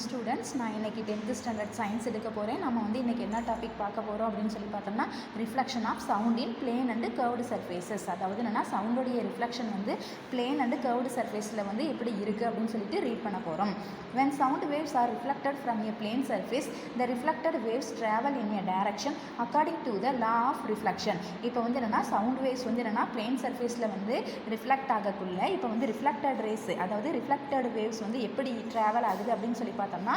Students, நான் இன்றைக்கி 10th standard science எடுக்க போகிறேன். நம்ம இன்றைக்கி என்ன டாபிக் பார்க்க போகிறோம் அப்படின்னு சொல்லி பார்த்தோம்னா, reflection of sound in plane and curved surfaces. அதாவது என்னென்னா, சவுண்டோடைய ரிஃப்ளெக்ஷன் பிளேன் அண்டு கர்வ்டு சர்ஃபேஸில் எப்படி இருக்குது அப்படின்னு சொல்லிட்டு ரீட் பண்ண போகிறோம். When sound waves are reflected from a plane surface, the reflected waves travel in a direction according to the law of reflection. இப்போ என்னென்னா, சவுண்ட் வேவ்ஸ் என்னென்னா பிளேன் சர்ஃபேஸில் ரிஃப்ளெக்ட் ஆகக்குள்ள இப்போ ரிஃப்ளெக்டட் ரேஸ், அதாவது ரிஃப்ளெக்டட் வேவ்ஸ் எப்படி travel ஆகுது அப்படின்னு சொல்லி பார்த்தோம்னா,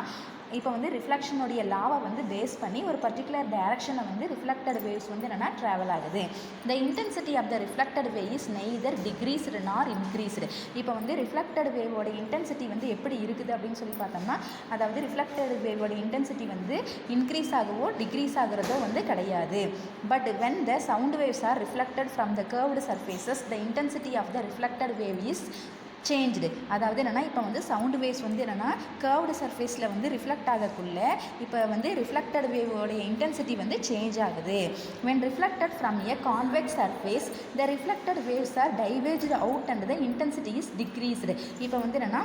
இப்போ ரிஃப்ளெக்ஷனுடைய லாவை பேஸ் பண்ணி ஒரு பர்டிகுலர் டைரக்ஷனை ரிஃப்ளெக்டட் வேவ்ஸ் என்னென்னா ட்ராவல் ஆகுது. The intensity of the reflected wave is neither decreased nor increased. இப்போ ரிஃப்ளெக்டட் வேவோட இன்டென்சிட்டி எப்படி இருக்குது அப்படின்னு சொல்லி பார்த்தோம்னா, அதாவது ரிஃப்ளெக்டட் வேவோட இன்டென்சிட்டி இன்க்ரீஸ் ஆகவோ டிக்ரீஸ் ஆகிறதோ கிடையாது. But when the sound waves are reflected from the curved surfaces, the intensity of the reflected wave is changed. அதாவது என்னென்னா, இப்போ சவுண்ட் வேவ்ஸ் என்னென்னா கர்வ்டு சர்ஃபேஸில் ரிஃப்ளெக்ட் ஆகக்குள்ள இப்போ ரிஃப்ளெக்டட் வேவோடைய இன்டென்சிட்டி சேஞ்ச் ஆகுது. when reflected from a convex surface, the reflected waves are diverged out and the intensity is decreased. இப்போ என்னென்னா,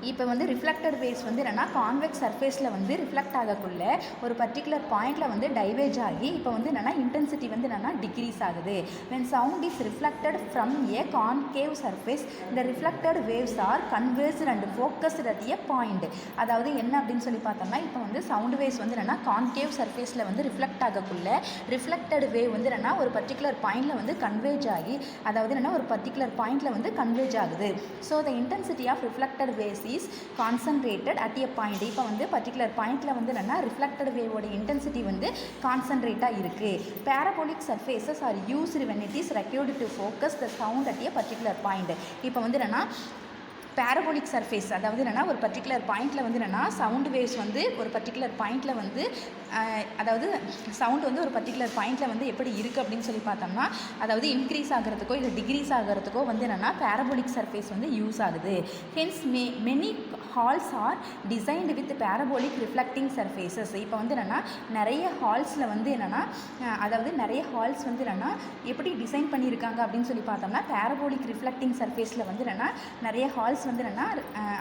இப்போ ரிஃப்ளெக்டட் வேவ்ஸ் என்னென்னா கான்வெக்ஸ் சர்ஃபேஸில் ரிஃப்ளெக்ட் ஆகக்குள்ள ஒரு பர்டிகுலர் பாயிண்டில் டைவேஜ் ஆகி இப்போ என்னென்னா இன்டென்சிட்டி என்னென்னா டிக்ரீஸ் ஆகுது. when sound is reflected from a concave surface, the reflected waves are converged and focused at a point. அதாவது என்ன அப்படின்னு சொல்லி பார்த்தோம்னா, இப்போ சவுண்ட் வேவ்ஸ் என்னென்னா கான்கேவ் சர்ஃபேஸில் ரிஃப்ளெக்ட் ஆகக்குள்ள ரிஃப்ளெக்டட் வேவ் என்னென்னா ஒரு பர்டிகுலர் பாயிண்டில் கன்வேஜ் ஆகி, அதாவது என்னென்னா ஒரு பர்டிகுலர் பாயிண்டில் கன்வேஜ் ஆகுது. So the intensity of reflected waves is concentrated at a point. இப்போ பர்டிகுலர் பாயிண்டில் என்னென்னா ரிஃப்ளெக்டட் வேவோட இன்டென்சிட்டி கான்சன்ட்ரேட்டாக இருக்குது. parabolic surfaces are used when it is required to focus the sound at a particular point. இப்போ என்னென்னா parabolic surface, அதாவது என்னென்னா ஒரு பர்டிகுலர் பாயிண்டில் என்னென்னா சவுண்ட் வேவ்ஸ் ஒரு பர்டிகுலர் பாயிண்டில் அதாவது சவுண்ட் ஒரு பர்டிகுலர் பாயிண்டில் எப்படி இருக்குது அப்படின்னு சொல்லி பார்த்தோம்னா, அதாவது இன்க்ரீஸ் ஆகிறதுக்கோ இல்லை டிக்ரீஸ் ஆகிறதுக்கோ என்னென்னா பேரபோலிக் சர்ஃபேஸ் யூஸ் ஆகுது. Hence many halls are designed with parabolic reflecting surfaces. இப்போ என்னென்னா நிறைய ஹால்ஸில் என்னென்னா, அதாவது நிறைய ஹால்ஸ் என்னென்னா எப்படி டிசைன் பண்ணியிருக்காங்க அப்படின்னு சொல்லி பார்த்தோம்னா, பேரபோலிக் ரிஃப்ளெக்டிங் சர்ஃபேஸில் என்னென்னா நிறைய ஹால்ஸ் என்னென்னா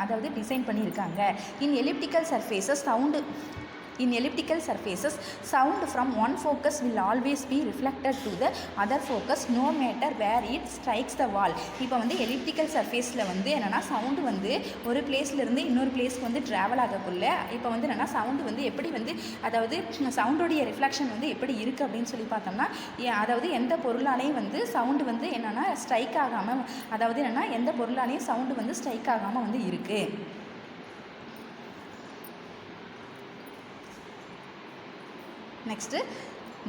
அதாவது டிசைன் பண்ணியிருக்காங்க. In elliptical surfaces sound from one focus will always be reflected to the other focus no matter where it strikes the wall. இப்போ எலிப்டிக்கல் சர்ஃபேஸில் என்னென்னா சவுண்டு ஒரு பிளேஸ்லேருந்து இன்னொரு பிளேஸ்க்கு ட்ராவல் ஆகக்குள்ள இப்போ என்னென்னா சவுண்டு எப்படி அதாவது சவுண்டோடைய ரிஃப்ளெக்ஷன் எப்படி இருக்குது அப்படின்னு சொல்லி பார்த்தோம்னா, அதாவது எந்த பொருளாலையும் சவுண்டு என்னென்னா ஸ்ட்ரைக் ஆகாமல், அதாவது என்னென்னா எந்த பொருளாலையும் சவுண்டு ஸ்ட்ரைக் ஆகாமல் இருக்குது. Next,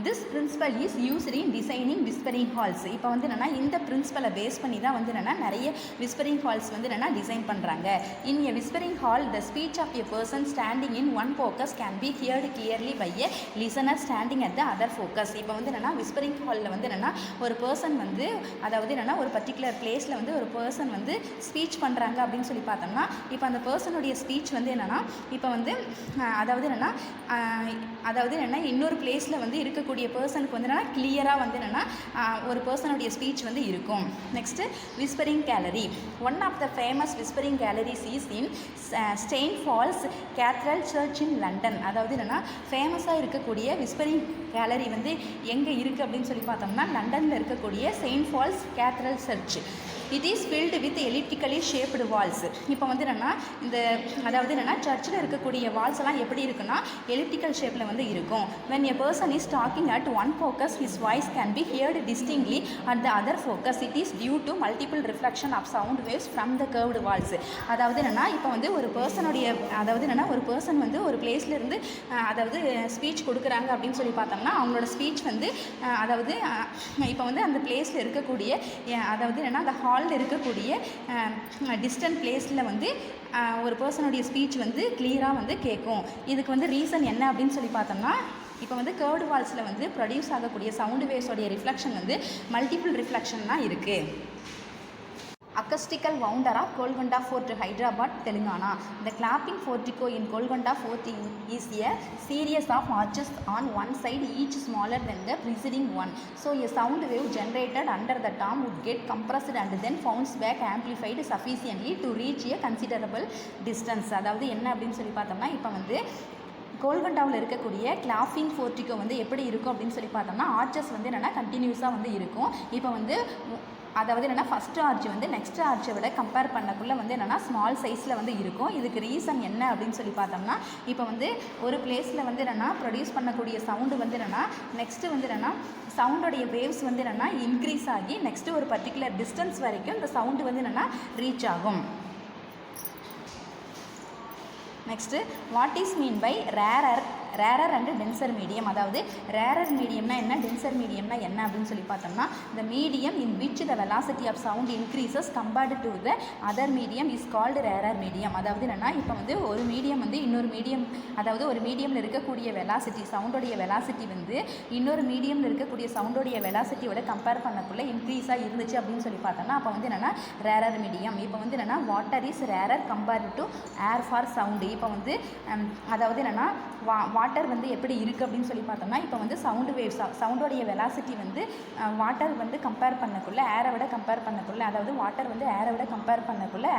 this principle is used in designing whispering halls. இப்போ என்னென்னா இந்த பிரின்சிபலை பேஸ் பண்ணி தான் என்னென்னா நிறைய விஸ்பரிங் ஹால்ஸ் என்னென்னா டிசைன் பண்ணுறாங்க. In a whispering hall, the speech of a person standing in one focus can be heard clearly by a listener standing at the other focus. இப்போ என்னென்னா விஸ்பரிங் ஹாலில் என்னென்னா ஒரு பர்சன் அதாவது என்னென்னா ஒரு பர்டிகுலர் பிளேஸில் ஒரு பர்சன் ஸ்பீச் பண்ணுறாங்க அப்படின்னு சொல்லி பார்த்தோம்னா, இப்போ அந்த பர்சனுடைய ஸ்பீச் என்னென்னா இப்போ அதாவது என்னென்னா இன்னொரு பிளேஸில் இருக்கக்கூடிய பர்சனுக்கு என்னென்னா கிளியராக என்னென்னா ஒரு பர்சனுடைய ஸ்பீச் இருக்கும். Next, whispering gallery. One of the famous whispering galleries is in ஸ்டெயின் Paul's cathedral church in London. அதாவது என்னென்னா ஃபேமஸாக இருக்கக்கூடிய விஸ்பரிங் கேலரி எங்கே இருக்குது அப்படின்னு சொல்லி பார்த்தோம்னா, லண்டனில் இருக்கக்கூடிய Saint Paul's cathedral church. It is filled with elliptically shaped walls. இப்போ என்னென்னா இந்த அதாவது என்னென்னா சர்ச்சில் இருக்கக்கூடிய வால்ஸ் எல்லாம் எப்படி இருக்குன்னா எலிப்டிக்கல் ஷேப்பில் இருக்கும். when a person is talking at one focus, his voice can be heard distinctly at the other focus. it is due to multiple reflection of sound waves from the curved walls. அதாவது என்னென்னா இப்போ ஒரு பர்சனுடைய, அதாவது என்னென்னா ஒரு person ஒரு பிளேஸ்லேருந்து அதாவது speech கொடுக்குறாங்க அப்படின்னு சொல்லி பார்த்தோம்னா, அவங்களோட ஸ்பீச் அதாவது இப்போ அந்த பிளேஸில் இருக்கக்கூடிய, அதாவது என்னென்னா அந்த ஹாலில் இருக்கக்கூடிய டிஸ்டன்ட் பிளேஸில் ஒரு பர்சனுடைய ஸ்பீச் கிளியராக கேட்கும். இதுக்கு ரீசன் என்ன அப்படின்னு சொல்லி பார்த்தோம்னா, இப்போ கர்வ்டு வால்ஸில் ப்ரொடியூஸ் ஆகக்கூடிய சவுண்டு வேவ்ஸோடைய ரிஃப்ளெக்ஷன் மல்டிபிள் ரிஃப்ளெக்ஷன் தான் இருக்குது. acoustical wonder of Golconda Fort, Hyderabad, Telangana. The clapping portico in Golconda Fort is a series of arches on one side, each smaller than the preceding one. So a sound wave generated under the dome would get compressed and then bounced back amplified sufficiently to reach a considerable distance. அதாவது என்ன அப்படின்னு சொல்லி பார்த்தோம்னா, இப்போ வந்து கோல்கண்டாவில் இருக்கக்கூடிய கிளாஃபிங் portico வந்து எப்படி இருக்கும் அப்படின்னு சொல்லி பார்த்தோம்னா, ஆர்ச்சஸ் வந்து என்னென்னா கண்டினியூஸாக வந்து இருக்கும். இப்போ வந்து அதாவது என்னென்னா ஃபஸ்ட்டு ஆர்ச் வந்து நெக்ஸ்ட் ஆர்ச்சை விட கம்பேர் பண்ணக்குள்ளே வந்து என்னென்னா ஸ்மால் சைஸில் வந்து இருக்கும். இதுக்கு ரீசன் என்ன அப்படின்னு சொல்லி பார்த்தோம்னா, இப்போ வந்து ஒரு பிளேஸில் வந்து என்னென்னா ப்ரொடியூஸ் பண்ணக்கூடிய சவுண்டு வந்து என்னென்னா நெக்ஸ்ட்டு வந்து என்னென்னா சவுண்டோடைய வேவ்ஸ் வந்து என்னென்னா இன்க்ரீஸ் ஆகி நெக்ஸ்ட்டு ஒரு பர்டிகுலர் டிஸ்டன்ஸ் வரைக்கும் இந்த சவுண்டு வந்து என்னென்னா ரீச் ஆகும். Next what is mean by rarer and denser medium. அதாவது ரேரர் மீடியம்னா என்ன, டென்சர் மீடியம்னா என்ன அப்படின்னு சொல்லி பார்த்தோம்னா, the medium in which the velocity of sound increases compared to the other medium is called rarer medium. அதாவது என்னென்னா, இப்போ வந்து ஒரு மீடியம் வந்து இன்னொரு மீடியம், அதாவது ஒரு மீடியமில் இருக்கக்கூடிய வெலாசிட்டி, சவுண்டோடைய வெலாசிட்டி வந்து இன்னொரு மீடியமில் இருக்கக்கூடிய சவுண்டோடைய வெலாசிட்டியோட கம்பேர் பண்ணக்குள்ளே இன்க்ரீஸாக இருந்துச்சு அப்படின்னு சொல்லி பார்த்தோம்னா, அப்போ வந்து என்னென்னா ரேரர் மீடியம். இப்போ வந்து என்னென்னா water is rarer compared to air for sound. இப்போ வந்து அதாவது என்னென்னா வாட்டர் வந்து எப்படி இருக்குது அப்படின்னு சொல்லி பார்த்தோம்னா, இப்போ வந்து சவுண்டு வேவ்ஸ், சவுண்டோடைய வெலாசிட்டி வந்து வாட்டர் வந்து கம்பேர் பண்ணக்குள்ளே ஏரை விட கம்பேர் பண்ணக்குள்ளே, அதாவது வாட்டர் வந்து ஏரை விட கம்பேர் பண்ணக்குள்ளே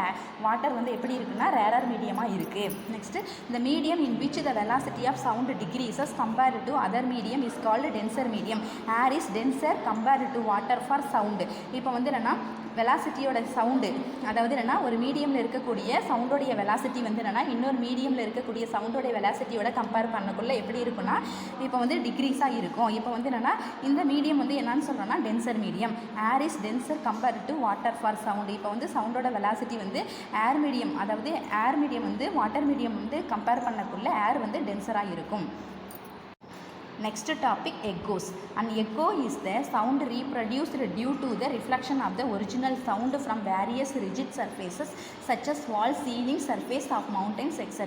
வாட்டர் வந்து எப்படி இருக்குன்னா ரேரர் மீடியமாக இருக்குது. நெக்ஸ்ட்டு இந்த medium in which the velocity of sound decreases compared to other medium is called denser medium. Air is denser compared to water for sound. இப்போ வந்து என்னென்னா வெலாசிட்டியோட சவுண்டு, அதாவது என்னென்னா ஒரு மீடியமில் இருக்கக்கூடிய சவுண்டோடைய வெலாசிட்டி வந்து என்னென்னா இன்னொரு மீடியமில் இருக்கக்கூடிய சவுண்டோடைய வெலாசிட்டியோட கம்பேர் பண்ணக்குள்ளே எப்படி இருக்குன்னா இப்போ வந்து டிக்ரீஸாக இருக்கும். இப்போ வந்து என்னென்னா இந்த மீடியம் வந்து என்னன்னு சொல்கிறோன்னா tensor medium. Air is denser compared to water for sound. இப்போ வந்து சவுண்டோட வெலாசிட்டி வந்து ஏர் மீடியம், அதாவது ஏர் மீடியம் வந்து வாட்டர் மீடியம் வந்து கம்பேர் பண்ணக்குள்ளே ஏர் வந்து டென்சராக இருக்கும். Next topic, echoes. An echo is the sound reproduced due to the reflection of the original sound from various rigid surfaces such as wall, ceiling, surface of mountains, etc.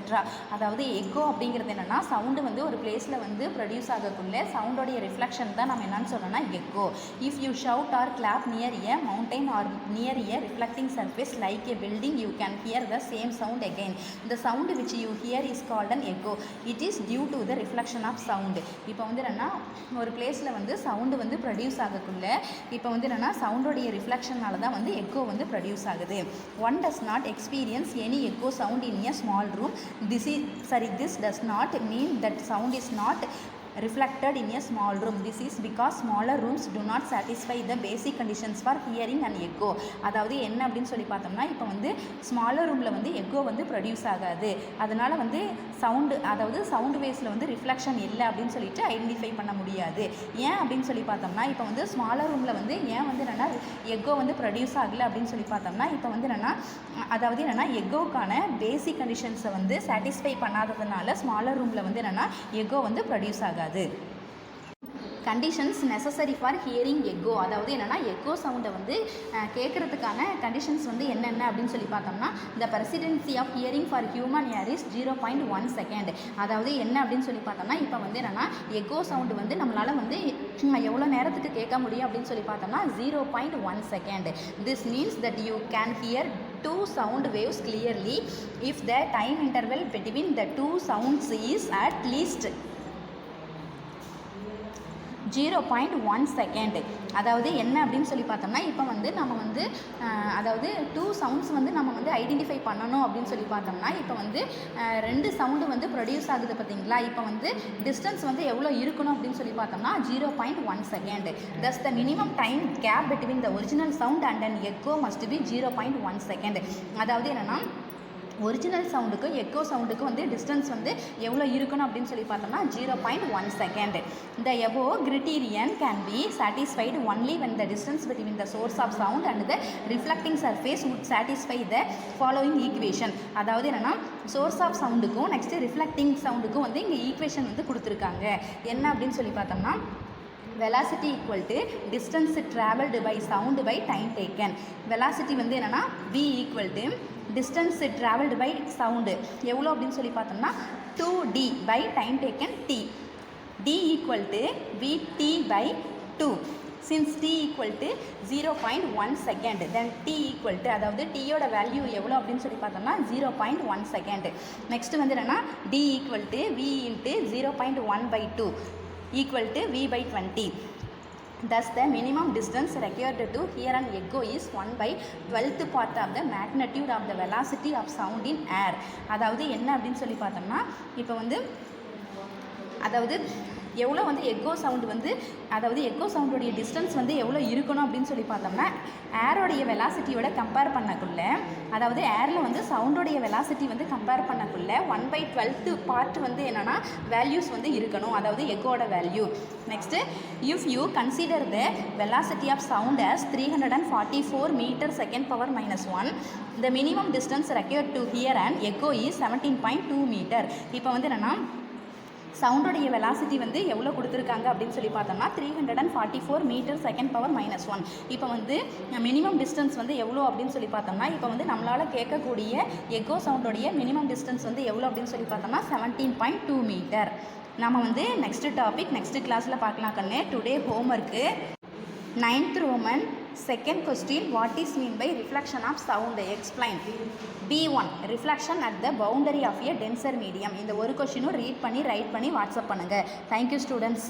அதாவது echo அப்படிங்கிறது என்னென்னா sound வந்து ஒரு பிளேஸில் வந்து produce ஆகக்குள்ளே சவுண்டோடைய reflection தான் நம்ம என்னென்னு சொல்கிறோன்னா echo. If you shout or clap near a mountain or near a reflecting surface like a building, you can hear the same sound again. The sound which you hear is called an echo. It is due to the reflection of sound. இப்போ வந்து என்னென்னா ஒரு பிளேஸில் வந்து sound வந்து produce ஆகக்குள்ளே இப்போ வந்து என்னென்னா சவுண்டோடைய ரிஃப்ளெக்ஷனால தான் வந்து எக்கோ வந்து ப்ரொடியூஸ் ஆகுது. One does not experience any echo sound in a small room. This does not mean that sound is not reflected in a small room. This is because smaller rooms do not satisfy the basic conditions for hearing an echo. அதாவது என்ன அப்படின்னு சொல்லி பார்த்தோம்னா, இப்போ வந்து smaller ரூமில் வந்து echo வந்து ப்ரொடியூஸ் ஆகாது, அதனால் வந்து சவுண்டு, அதாவது சவுண்டு வேவ்ஸில் வந்து ரிஃப்ளெக்ஷன் இல்லை அப்படின்னு சொல்லிட்டு ஐடென்டிஃபை பண்ண முடியாது. ஏன் அப்படின்னு சொல்லி பார்த்தோம்னா, இப்போ வந்து ஸ்மாலர் ரூமில் வந்து ஏன் வந்து என்னென்னா எக்கோ வந்து ப்ரொடியூஸ் ஆகலை அப்படின்னு சொல்லி பார்த்தோம்னா, இப்போ வந்து என்னென்னா அதாவது என்னென்னா எக்கோக்கான பேசிக் கண்டிஷன்ஸை வந்து சாட்டிஸ்ஃபை பண்ணாததுனால ஸ்மாலர் ரூமில் வந்து என்னென்னா எக்கோ வந்து ப்ரொடியூஸ் ஆகாது. Conditions necessary for hearing echo. அதாவது என்னென்னா எக்கோ சவுண்டை வந்து கேட்குறதுக்கான கண்டிஷன்ஸ் வந்து என்னென்ன அப்படின்னு சொல்லி பார்த்தோம்னா, the persistence of hearing for human ear is 0.1 second. அதாவது என்ன அப்படின்னு சொல்லி பார்த்தோம்னா, இப்போ வந்து என்னென்னா எக்கோ சவுண்டு வந்து நம்மளால் வந்து எவ்வளோ நேரத்துக்கு கேட்க முடியும் அப்படின்னு சொல்லி பார்த்தோம்னா 0.1 second. This means that you can hear two sound waves clearly if the time interval between the two sounds is at least 0.1 second. அதாவது என்ன அப்படின்னு சொல்லி பார்த்தோம்னா, இப்போ வந்து நம்ம வந்து அதாவது 2 சவுண்ட்ஸ் வந்து நம்ம வந்து ஐடென்டிஃபை பண்ணணும் அப்படின்னு சொல்லி பார்த்தோம்னா, இப்போ வந்து 2 சவுண்டு வந்து ப்ரொடியூஸ் ஆகுது பார்த்தீங்களா, இப்போ வந்து டிஸ்டன்ஸ் வந்து எவ்வளோ இருக்கணும் அப்படின்னு சொல்லி பார்த்தோம்னா 0.1 second. thus the minimum time gap between the original sound and an echo must be 0.1 second. அதாவது என்னென்னா ஒரிஜினல் சவுண்டுக்கும் எக்கோ சவுண்டுக்கும் வந்து டிஸ்டன்ஸ் வந்து எவ்வளோ இருக்கணும் அப்படின்னு சொல்லி பார்த்தோம்னா 0.1 second. The above criterion can be satisfied only when the distance between the source of sound and the reflecting surface would satisfy the following equation. அதாவது என்னென்னா சோர்ஸ் ஆஃப் சவுண்டுக்கும் நெக்ஸ்ட்டு ரிஃப்ளெக்டிங் சவுண்டுக்கும் வந்து இங்கே ஈக்குவேஷன் வந்து கொடுத்துருக்காங்க. என்ன அப்படின்னு சொல்லி பார்த்தோம்னா, velocity equal to distance traveled by sound by time taken. velocity வந்து என்னென்னா v equal to distance traveled by sound எவ்வளோ அப்படின்னு சொல்லி பார்த்தோம்னா 2d by time taken t. d equal to vt by 2. since t equal to 0.1 second then t equal to அதாவது tயோட value எவ்வளோ அப்படின்னு சொல்லி பார்த்தோம்னா 0.1 second. நெக்ஸ்ட் வந்து என்னன்னா d equal to v into 0.1/2 equal to v by 20. Thus the minimum distance required to hear an echo is 1/12th part of the magnitude of the velocity of sound in air. அதாவது என்ன அப்படின்னு சொல்லி பார்த்தோம்னா இப்போ வந்து அதாவது எவ்வளோ வந்து எக்கோ சவுண்டு வந்து அதாவது எக்கோ சவுண்டோடைய டிஸ்டன்ஸ் வந்து எவ்வளோ இருக்கணும் அப்படின்னு சொல்லி பார்த்தோம்னா ஏரோடைய வெலாசிட்டியோட கம்பேர் பண்ணக்குள்ள அதாவது ஏரில் வந்து சவுண்டோடைய வெலாசிட்டி வந்து கம்பேர் பண்ணக்குள்ள 1/12th பார்ட் வந்து என்னென்னா வேல்யூஸ் வந்து இருக்கணும் அதாவது எக்கோட value. Next if you consider the velocity of sound as 344 meter second power minus 1 the minimum distance required to hear an echo is 17.2 meter. இப்போ வந்து என்னென்னா சவுண்டோடைய வெலாசிட்டி வந்து எவ்வளோ கொடுத்துருக்காங்க அப்படின்னு சொல்லி பார்த்தோம்னா 344 மீட்டர் செகண்ட் பவர் மைனஸ் 1. இப்போ வந்து மினிமம் டிஸ்டன்ஸ் வந்து எவ்வளோ அப்படின்னு சொல்லி பார்த்தோம்னா இப்போ வந்து நம்மளால் கேட்கக்கூடிய எக்கோ சவுண்டோடைய மினிமம் டிஸ்டன்ஸ் வந்து எவ்வளோ அப்படின்னு சொல்லி பார்த்தோம்னா 17.2 மீட்டர். நம்ம வந்து நெக்ஸ்ட் டாபிக் நெக்ஸ்ட் கிளாஸில் பார்க்கலாம் கண்ணே. Today homework 9th Roman second question, what is mean by reflection of sound? Explain. B1 reflection at the boundary of a denser medium. இந்த ஒரு கொஸ்டினும் ரீட் பண்ணி ரைட் பண்ணி வாட்ஸ்அப் பண்ணுங்கள். Thank you students.